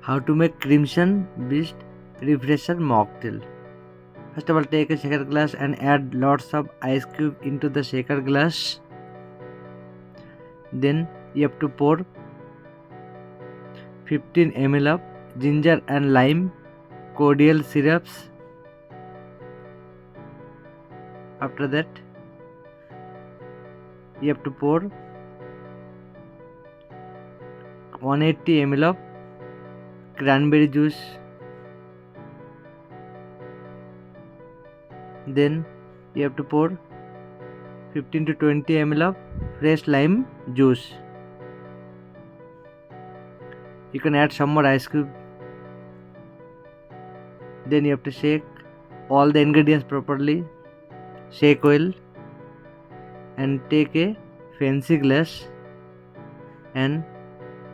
How to make crimson beast refresher mocktail. First of all, take a shaker glass and add lots of ice cube into the shaker glass. Then you have to pour 15 ml of ginger and lime cordial syrups. After that, you have to pour 180 ml of cranberry juice. Then you have to pour 15 to 20 ml of fresh lime juice. You can add some more ice cube. Then you have to shake all the ingredients properly. Shake well and take a fancy glass and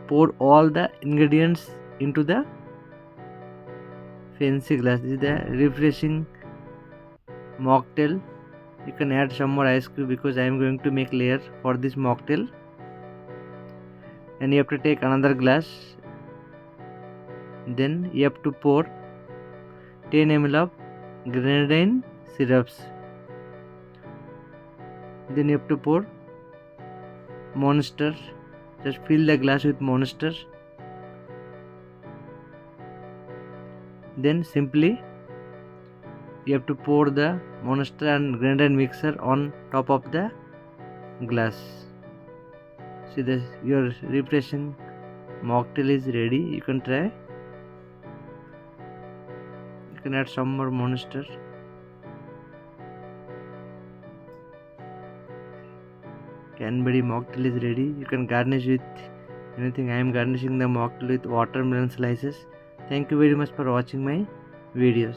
pour all the ingredients into the fancy glass. This is the refreshing mocktail. You can add some more ice cube because I am going to make layer for this mocktail. And you have to take another glass. Then you have to pour 10 ml of grenadine syrups. Then you have to pour Monster. Just fill the glass with Monster. Then simply you have to pour the Monster and grenadine mixer on top of the glass. See this, your refreshing mocktail is ready. You can try. You can add some more Monster. Cranberry mocktail is ready. You can garnish with anything. I am garnishing the mocktail with watermelon slices. Thank you very much for watching my videos.